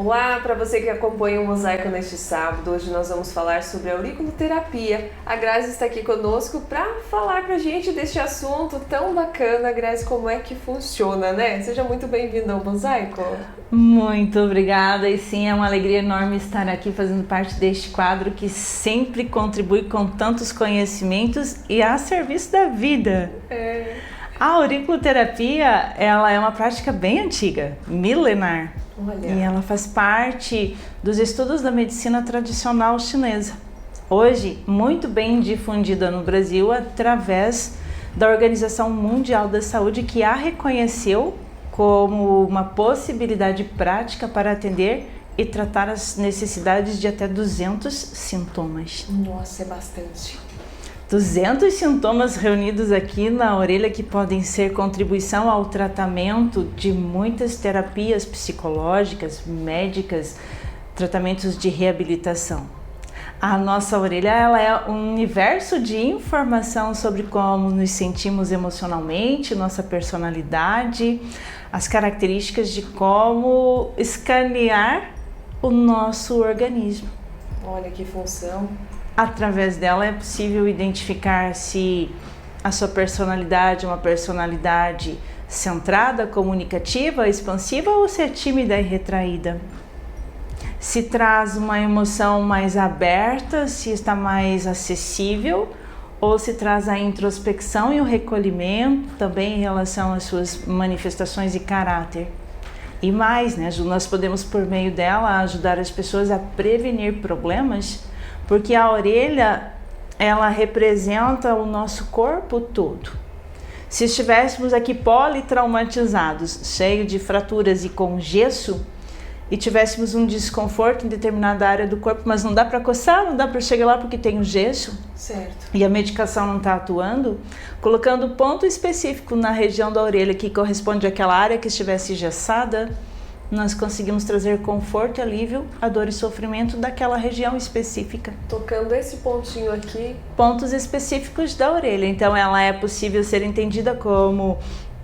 Olá, para você que acompanha o Mosaico neste sábado, hoje nós vamos falar sobre a auriculoterapia. A Grazi está aqui conosco para falar para a gente deste assunto tão bacana. Grazi, como é que funciona, né? Seja muito bem-vinda ao Mosaico. Muito obrigada, e sim, é uma alegria enorme estar aqui fazendo parte deste quadro que sempre contribui com tantos conhecimentos e a serviço da vida. A auriculoterapia, ela é uma prática bem antiga, milenar. Olha. E ela faz parte dos estudos da medicina tradicional chinesa. Hoje, muito bem difundida no Brasil através da Organização Mundial da Saúde, que a reconheceu como uma possibilidade prática para atender e tratar as necessidades de até 200 sintomas. Nossa, é bastante. 200 sintomas reunidos aqui na orelha que podem ser contribuição ao tratamento de muitas terapias psicológicas, médicas, tratamentos de reabilitação. A nossa orelha, ela é um universo de informação sobre como nos sentimos emocionalmente, nossa personalidade, as características de como escanear o nosso organismo. Olha que função. Através dela é possível identificar se a sua personalidade é uma personalidade centrada, comunicativa, expansiva ou se é tímida e retraída. Se traz uma emoção mais aberta, se está mais acessível ou se traz a introspecção e o recolhimento também em relação às suas manifestações e caráter. E mais, né? Nós podemos por meio dela ajudar as pessoas a prevenir problemas, porque a orelha, ela representa o nosso corpo todo. Se estivéssemos aqui politraumatizados, cheio de fraturas e com gesso, e tivéssemos um desconforto em determinada área do corpo, mas não dá para coçar, não dá para chegar lá porque tem o gesso, certo, e a medicação não está atuando, colocando ponto específico na região da orelha que corresponde àquela área que estivesse engessada, nós conseguimos trazer conforto e alívio à dor e sofrimento daquela região específica. Tocando esse pontinho aqui. Pontos específicos da orelha. Então ela é possível ser entendida como,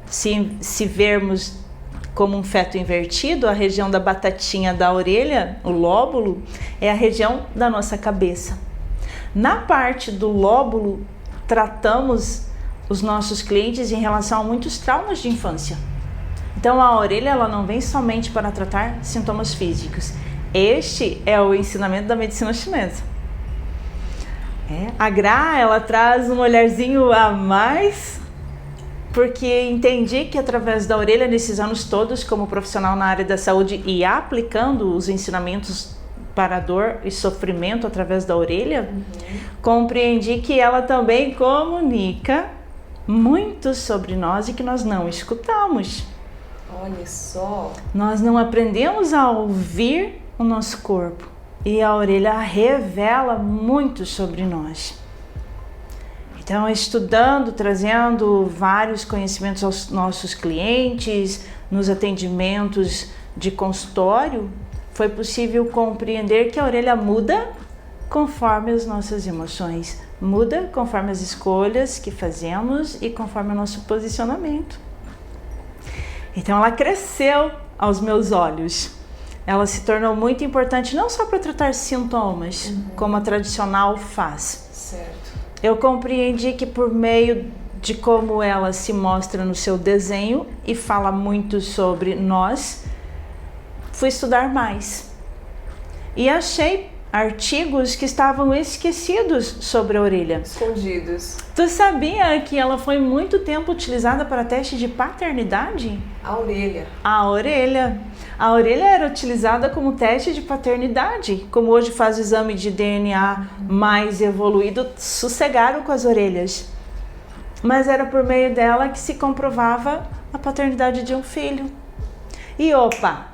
se vermos como um feto invertido, a região da batatinha da orelha, o lóbulo, é a região da nossa cabeça. Na parte do lóbulo, tratamos os nossos clientes em relação a muitos traumas de infância. Então a orelha, ela não vem somente para tratar sintomas físicos. Este é o ensinamento da medicina chinesa. A Gra, ela traz um olharzinho a mais, porque entendi que através da orelha, nesses anos todos como profissional na área da saúde e aplicando os ensinamentos para dor e sofrimento através da orelha, compreendi que ela também comunica muito sobre nós e que nós não escutamos. Olha só. Nós não aprendemos a ouvir o nosso corpo e a orelha revela muito sobre nós. Então, estudando, trazendo vários conhecimentos aos nossos clientes, nos atendimentos de consultório, foi possível compreender que a orelha muda conforme as nossas emoções, muda conforme as escolhas que fazemos e conforme o nosso posicionamento. Então ela cresceu aos meus olhos. Ela se tornou muito importante não só para tratar sintomas, como a tradicional faz. Certo. Eu compreendi que por meio de como ela se mostra no seu desenho e fala muito sobre nós, fui estudar mais. E achei artigos que estavam esquecidos sobre a orelha. Escondidos. Tu sabia que ela foi muito tempo utilizada para teste de paternidade? A orelha. A orelha. A orelha era utilizada como teste de paternidade. Como hoje faz o exame de DNA mais evoluído, sossegaram com as orelhas. Mas era por meio dela que se comprovava a paternidade de um filho. E opa,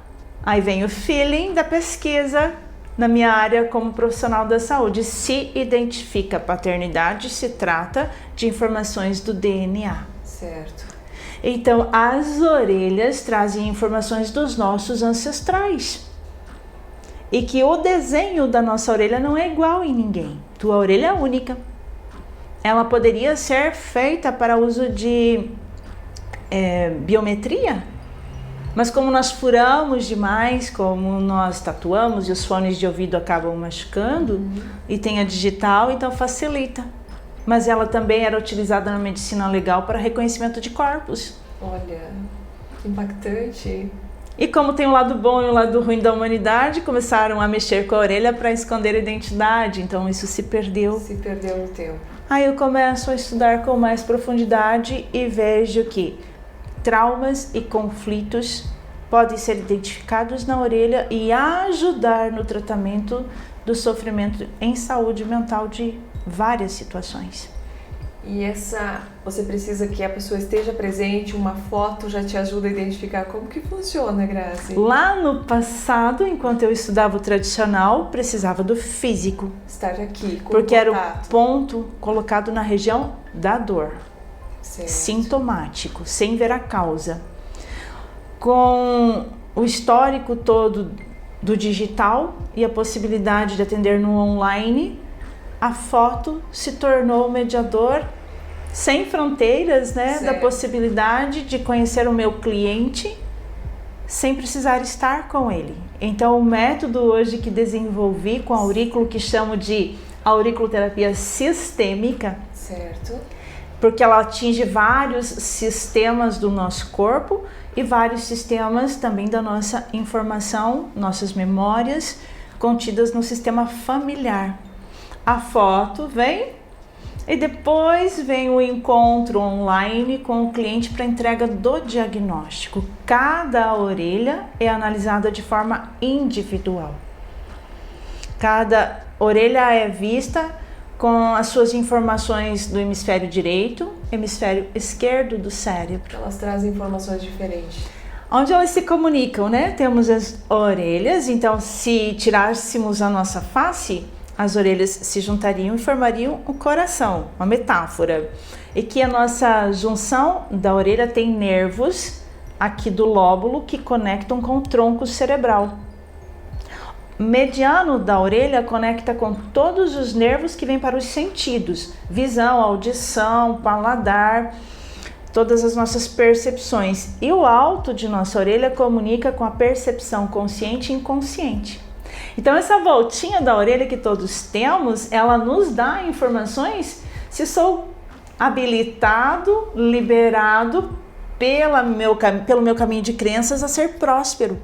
aí vem o feeling da pesquisa. Na minha área como profissional da saúde, se identifica a paternidade, se trata de informações do DNA. Certo. Então, as orelhas trazem informações dos nossos ancestrais. E que o desenho da nossa orelha não é igual em ninguém. Tua orelha é única. Ela poderia ser feita para uso de biometria, Mas como nós furamos demais, como nós tatuamos e os fones de ouvido acabam machucando, e tem a digital, então facilita. Mas ela também era utilizada na medicina legal para reconhecimento de corpos. Olha, impactante. E como tem o lado bom e o lado ruim da humanidade, começaram a mexer com a orelha para esconder a identidade, então isso se perdeu. Se perdeu no tempo. Aí eu começo a estudar com mais profundidade e vejo que traumas e conflitos podem ser identificados na orelha e ajudar no tratamento do sofrimento em saúde mental de várias situações. E você precisa que a pessoa esteja presente, uma foto já te ajuda a identificar como que funciona, Grazi? Lá no passado, enquanto eu estudava o tradicional, precisava do físico. Estar aqui, com porque contato. Era o ponto colocado na região da dor. Certo. Sintomático, sem ver a causa. Com o histórico todo do digital e a possibilidade de atender no online, a foto se tornou o mediador sem fronteiras, né, da possibilidade de conhecer o meu cliente sem precisar estar com ele. Então, o método hoje que desenvolvi com a aurículo, que chamo de auriculoterapia sistêmica, certo, porque ela atinge vários sistemas do nosso corpo e vários sistemas também da nossa informação, nossas memórias contidas no sistema familiar. A foto vem e depois vem o encontro online com o cliente para entrega do diagnóstico. Cada orelha é analisada de forma individual. Cada orelha é vista com as suas informações do hemisfério direito, hemisfério esquerdo do cérebro. Elas trazem informações diferentes. Onde elas se comunicam, né? Temos as orelhas, então se tirássemos a nossa face, as orelhas se juntariam e formariam o coração, uma metáfora. E que a nossa junção da orelha tem nervos aqui do lóbulo que conectam com o tronco cerebral. Mediano da orelha conecta com todos os nervos que vêm para os sentidos, visão, audição, paladar, todas as nossas percepções. E o alto de nossa orelha comunica com a percepção consciente e inconsciente. Então essa voltinha da orelha que todos temos, ela nos dá informações se sou habilitado, liberado pelo meu caminho de crenças a ser próspero.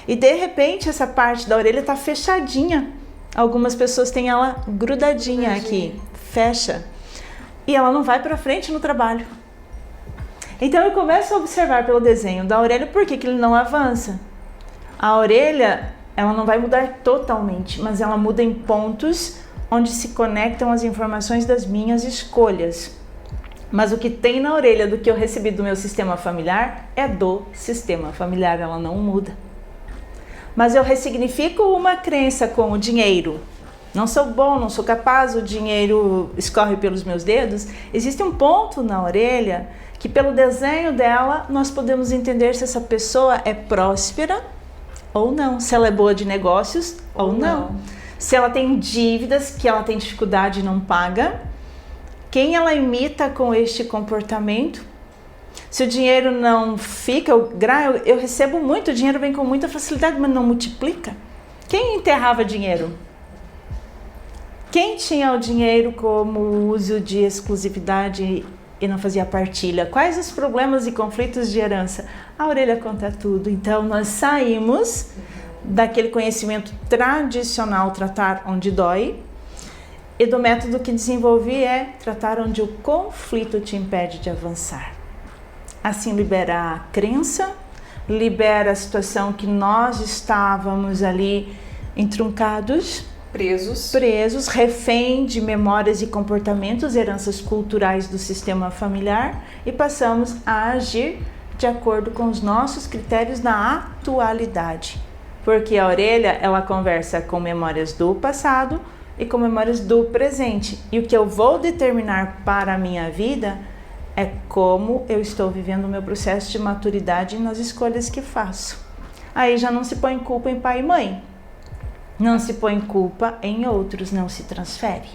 E de repente essa parte da orelha está fechadinha. Algumas pessoas têm ela grudadinha aqui, fecha. E ela não vai para frente no trabalho. Então eu começo a observar pelo desenho da orelha por que ele não avança. A orelha, ela não vai mudar totalmente, mas ela muda em pontos onde se conectam as informações das minhas escolhas. Mas o que tem na orelha do que eu recebi do meu sistema familiar é do sistema familiar, ela não muda. Mas eu ressignifico uma crença com o dinheiro. Não sou bom, não sou capaz, o dinheiro escorre pelos meus dedos. Existe um ponto na orelha que pelo desenho dela nós podemos entender se essa pessoa é próspera ou não, se ela é boa de negócios ou não, se ela tem dívidas que ela tem dificuldade e não paga, quem ela imita com este comportamento. Se o dinheiro não fica, eu recebo muito, o dinheiro vem com muita facilidade, mas não multiplica. Quem enterrava dinheiro? Quem tinha o dinheiro como uso de exclusividade e não fazia partilha? Quais os problemas e conflitos de herança? A orelha conta tudo. Então nós saímos daquele conhecimento tradicional, tratar onde dói, e do método que desenvolvi é tratar onde o conflito te impede de avançar. Assim libera a crença, libera a situação que nós estávamos ali entruncados, presos, refém de memórias e comportamentos, heranças culturais do sistema familiar, e passamos a agir de acordo com os nossos critérios na atualidade. Porque a orelha, ela conversa com memórias do passado e com memórias do presente. E o que eu vou determinar para a minha vida é como eu estou vivendo o meu processo de maturidade nas escolhas que faço. Aí já não se põe culpa em pai e mãe. Não se põe culpa em outros, não se transfere.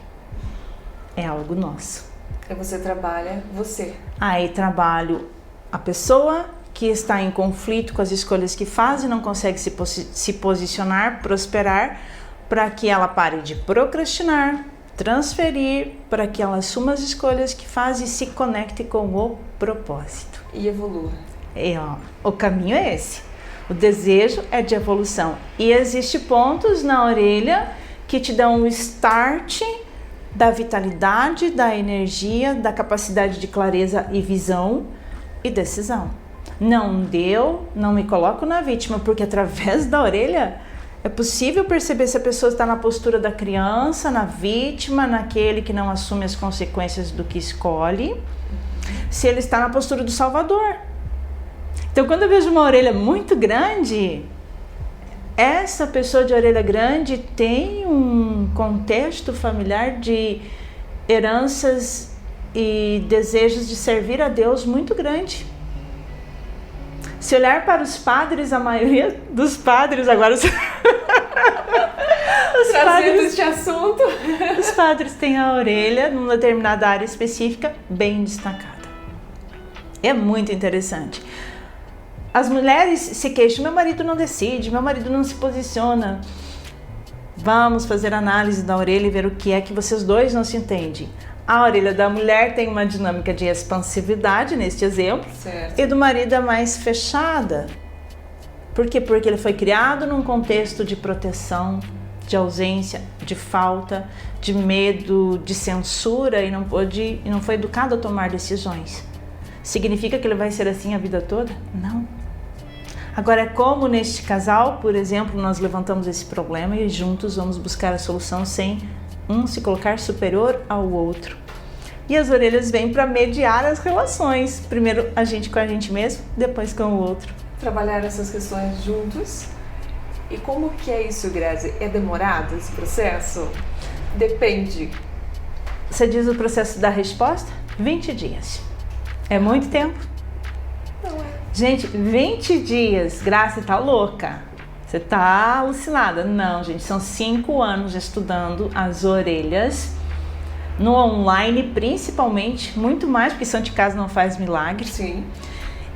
É algo nosso. Aí você trabalha você. Aí trabalho a pessoa que está em conflito com as escolhas que faz e não consegue se posicionar, prosperar, para que ela pare de procrastinar, transferir, para que ela assuma as escolhas que faz e se conecte com o propósito. E evolua. O caminho é esse. O desejo é de evolução. E existem pontos na orelha que te dão um start da vitalidade, da energia, da capacidade de clareza e visão e decisão. Não deu, não me coloco na vítima, porque através da orelha é possível perceber se a pessoa está na postura da criança, na vítima, naquele que não assume as consequências do que escolhe, se ele está na postura do salvador. Então, quando eu vejo uma orelha muito grande, essa pessoa de orelha grande tem um contexto familiar de heranças e desejos de servir a Deus muito grande. Se olhar para os padres, a maioria dos padres agora... Este assunto. Os padres têm a orelha, numa determinada área específica, bem destacada. É muito interessante. As mulheres se queixam, meu marido não decide, meu marido não se posiciona. Vamos fazer análise da orelha e ver o que é que vocês dois não se entendem. A orelha da mulher tem uma dinâmica de expansividade, neste exemplo, certo. E do marido é mais fechada. Por quê? Porque ele foi criado num contexto de proteção, de ausência, de falta, de medo, de censura e não foi educado a tomar decisões. Significa que ele vai ser assim a vida toda? Não. Agora, como neste casal, por exemplo, nós levantamos esse problema e juntos vamos buscar a solução sem um se colocar superior ao outro. E as orelhas vêm para mediar as relações. Primeiro a gente com a gente mesmo, depois com o outro. Trabalhar essas questões juntos. E como que é isso, Grazi? É demorado esse processo? Depende. Você diz o processo da resposta? 20 dias. É muito tempo? Não é. Gente, 20 dias. Grazi tá louca. Você tá alucinada. Não, gente, são 5 anos estudando as orelhas. No online, principalmente, muito mais, porque santo de casa não faz milagre. Sim.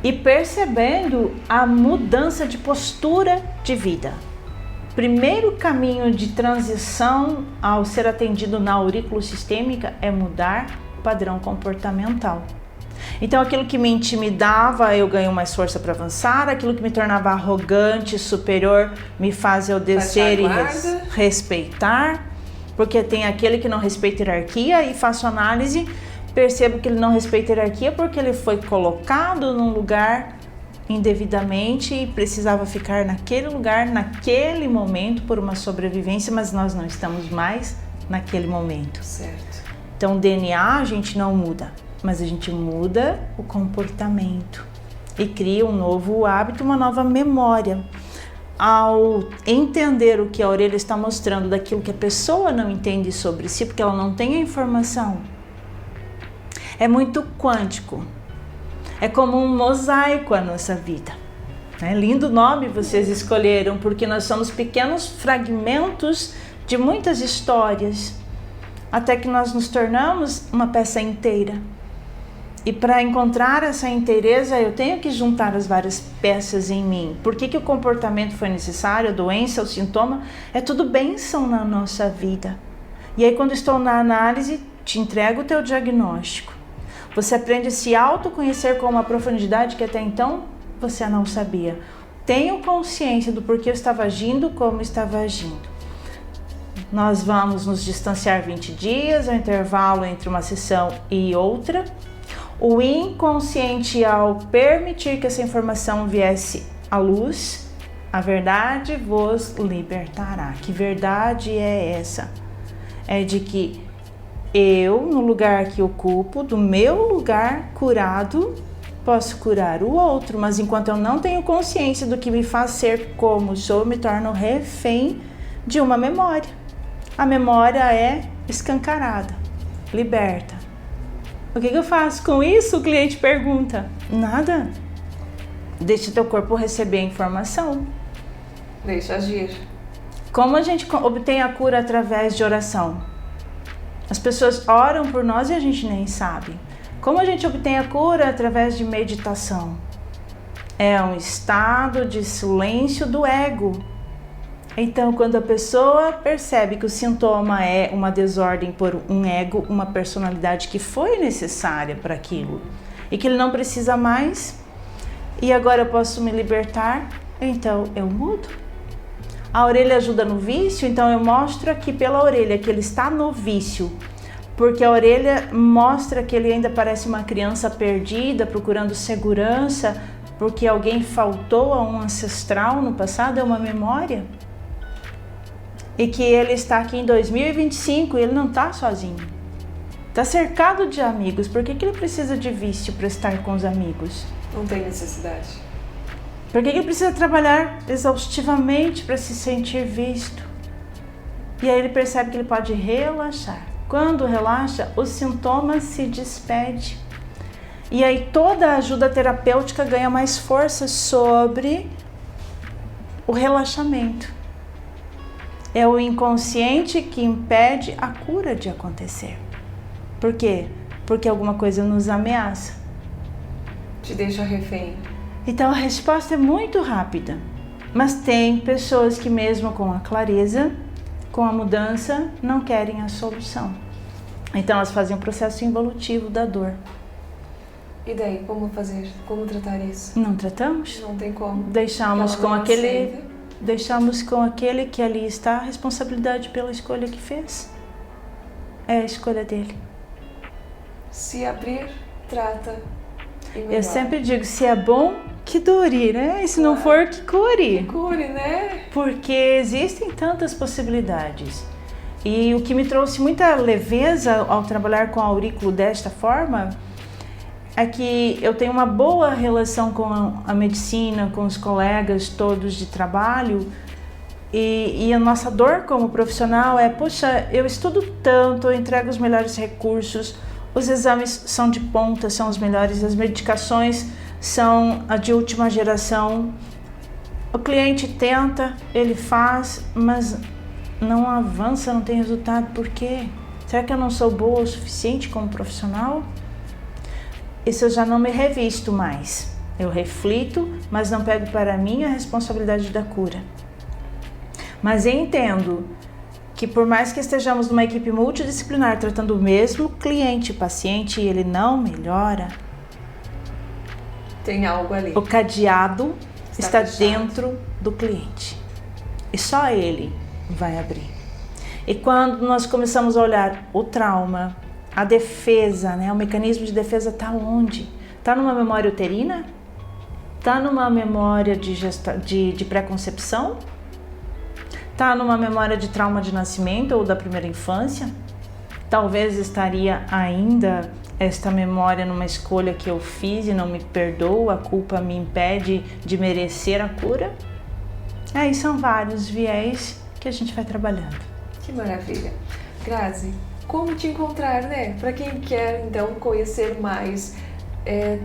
E percebendo a mudança de postura de vida. Primeiro caminho de transição ao ser atendido na aurículo sistêmica é mudar o padrão comportamental. Então, aquilo que me intimidava, eu ganho mais força para avançar. Aquilo que me tornava arrogante, superior, me faz eu descer e respeitar. Porque tem aquele que não respeita hierarquia e faço análise, percebo que ele não respeita hierarquia porque ele foi colocado num lugar indevidamente e precisava ficar naquele lugar, naquele momento, por uma sobrevivência, mas nós não estamos mais naquele momento. Certo. Então, DNA a gente não muda, mas a gente muda o comportamento e cria um novo hábito, uma nova memória. Ao entender o que a orelha está mostrando daquilo que a pessoa não entende sobre si, porque ela não tem a informação, é muito quântico. É como um mosaico a nossa vida. É lindo nome vocês escolheram, porque nós somos pequenos fragmentos de muitas histórias, até que nós nos tornamos uma peça inteira. E para encontrar essa inteireza, eu tenho que juntar as várias peças em mim. Por que o comportamento foi necessário, a doença, o sintoma? É tudo bênção na nossa vida. E aí, quando estou na análise, te entrego o teu diagnóstico. Você aprende a se autoconhecer com uma profundidade que até então você não sabia. Tenho consciência do porquê eu estava agindo como estava agindo. Nós vamos nos distanciar 20 dias, o intervalo entre uma sessão e outra. O inconsciente, ao permitir que essa informação viesse à luz, a verdade vos libertará. Que verdade é essa? É de que eu, no lugar que ocupo, do meu lugar curado, posso curar o outro, mas enquanto eu não tenho consciência do que me faz ser como sou, eu me torno refém de uma memória. A memória é escancarada, liberta. O que eu faço com isso? O cliente pergunta. Nada. Deixa teu corpo receber a informação. Deixa agir. Como a gente obtém a cura através de oração? As pessoas oram por nós e a gente nem sabe. Como a gente obtém a cura através de meditação? É um estado de silêncio do ego. Então, quando a pessoa percebe que o sintoma é uma desordem por um ego, uma personalidade que foi necessária para aquilo, e que ele não precisa mais, e agora eu posso me libertar, então eu mudo. A orelha ajuda no vício, então eu mostro aqui pela orelha que ele está no vício, porque a orelha mostra que ele ainda parece uma criança perdida, procurando segurança, porque alguém faltou a um ancestral no passado, é uma memória. E que ele está aqui em 2025 e ele não está sozinho. Está cercado de amigos. Por que ele precisa de vício para estar com os amigos? Não tem necessidade. Por que ele precisa trabalhar exaustivamente para se sentir visto? E aí ele percebe que ele pode relaxar. Quando relaxa, os sintomas se despedem. E aí toda a ajuda terapêutica ganha mais força sobre o relaxamento. É o inconsciente que impede a cura de acontecer. Por quê? Porque alguma coisa nos ameaça. Te deixa refém. Então a resposta é muito rápida. Mas tem pessoas que mesmo com a clareza, com a mudança, não querem a solução. Então elas fazem um processo involutivo da dor. E daí, como fazer? Como tratar isso? Não tratamos? Não tem como. Deixamos com aquele que ali está a responsabilidade pela escolha que fez. É a escolha dele. Se abrir, trata e melhora. Eu sempre digo, se é bom, que dure, né? E se não for, que cure. Que cure, né? Porque existem tantas possibilidades. E o que me trouxe muita leveza ao trabalhar com o aurículo desta forma é que eu tenho uma boa relação com a medicina, com os colegas todos de trabalho, e a nossa dor como profissional é, poxa, eu estudo tanto, eu entrego os melhores recursos, os exames são de ponta, são os melhores, as medicações são a de última geração, o cliente tenta, ele faz, mas não avança, não tem resultado, por quê? Será que eu não sou boa o suficiente como profissional? Isso eu já não me revisto mais. Eu reflito, mas não pego para mim a responsabilidade da cura. Mas eu entendo que por mais que estejamos numa equipe multidisciplinar tratando o mesmo cliente, paciente, e ele não melhora, tem algo ali. O cadeado está fechado dentro do cliente. E só ele vai abrir. E quando nós começamos a olhar o trauma, a defesa, né? O mecanismo de defesa está onde? Está numa memória uterina? Está numa memória de pré-concepção? Está numa memória de trauma de nascimento ou da primeira infância? Talvez estaria ainda esta memória numa escolha que eu fiz e não me perdoo, a culpa me impede de merecer a cura? Aí são vários viés que a gente vai trabalhando. Que maravilha. Grazi, como te encontrar, né? Para quem quer, então, conhecer mais,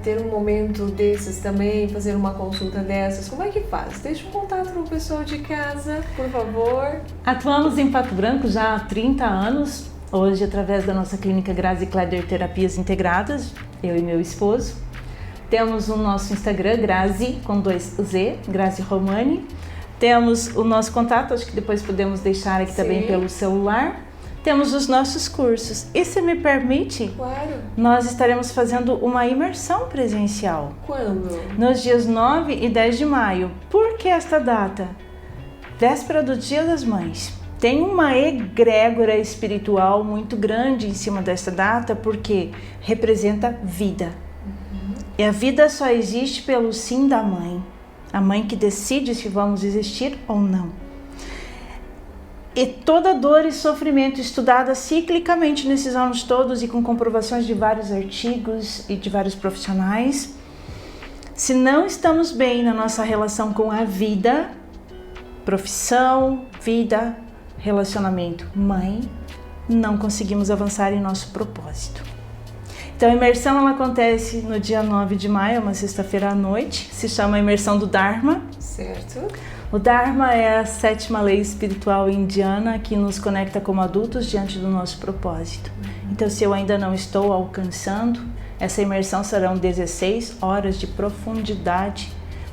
ter um momento desses também, fazer uma consulta dessas, como é que faz? Deixa um contato para o pessoal de casa, por favor. Atuamos em Pato Branco já há 30 anos, hoje através da nossa clínica Grazi Kleider Terapias Integradas, eu e meu esposo. Temos o nosso Instagram, Grazi, com 2 Z, Grazi Romani. Temos o nosso contato, acho que depois podemos deixar aqui também pelo celular. Temos os nossos cursos. E se me permite, claro, nós estaremos fazendo uma imersão presencial. Quando? Nos dias 9 e 10 de maio. Por que esta data? Véspera do Dia das Mães. Tem uma egrégora espiritual muito grande em cima desta data, porque representa vida. E a vida só existe pelo sim da mãe. A mãe que decide se vamos existir ou não. E toda dor e sofrimento estudada ciclicamente nesses anos todos e com comprovações de vários artigos e de vários profissionais. Se não estamos bem na nossa relação com a vida, profissão, vida, relacionamento, mãe, não conseguimos avançar em nosso propósito. Então a imersão ela acontece no dia 9 de maio, uma sexta-feira à noite, se chama Imersão do Dharma. Certo. O Dharma é a 7ª lei espiritual indiana que nos conecta como adultos diante do nosso propósito. Então, se eu ainda não estou alcançando, essa imersão serão 16 horas de profundidade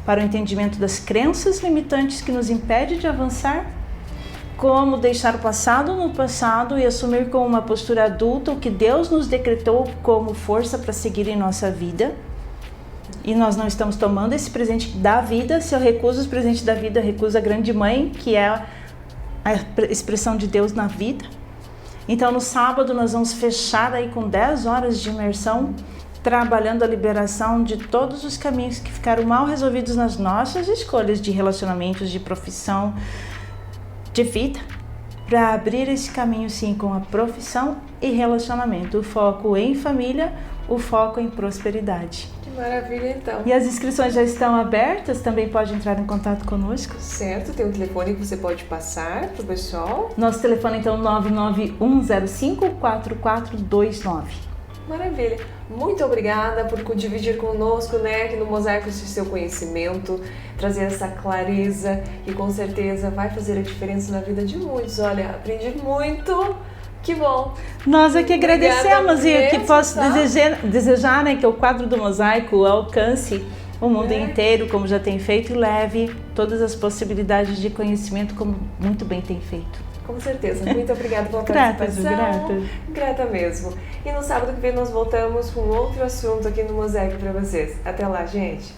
para o entendimento das crenças limitantes que nos impedem de avançar, como deixar o passado no passado e assumir como uma postura adulta o que Deus nos decretou como força para seguir em nossa vida. E nós não estamos tomando esse presente da vida. Se eu recuso os presentes da vida, eu recuso a grande mãe, que é a expressão de Deus na vida. Então no sábado nós vamos fechar aí com 10 horas de imersão, trabalhando a liberação de todos os caminhos que ficaram mal resolvidos nas nossas escolhas de relacionamentos, de profissão, de vida, para abrir esse caminho sim com a profissão e relacionamento, o foco em família, o foco em prosperidade. Que maravilha, então. E as inscrições já estão abertas, também pode entrar em contato conosco. Certo, tem um telefone que você pode passar para o pessoal. Nosso telefone então 991054429. Maravilha. Muito obrigada por dividir conosco, né, aqui no Mosaico, esse seu conhecimento, trazer essa clareza que com certeza vai fazer a diferença na vida de muitos. Olha, aprendi muito. Que bom. Nós é que agradecemos mesmo, e que posso desejar, né, que o quadro do Mosaico alcance o mundo inteiro, como já tem feito, e leve todas as possibilidades de conhecimento como muito bem tem feito. Com certeza. Muito obrigada pela participação. Grata mesmo. E no sábado que vem nós voltamos com outro assunto aqui no Mosaico para vocês. Até lá, gente.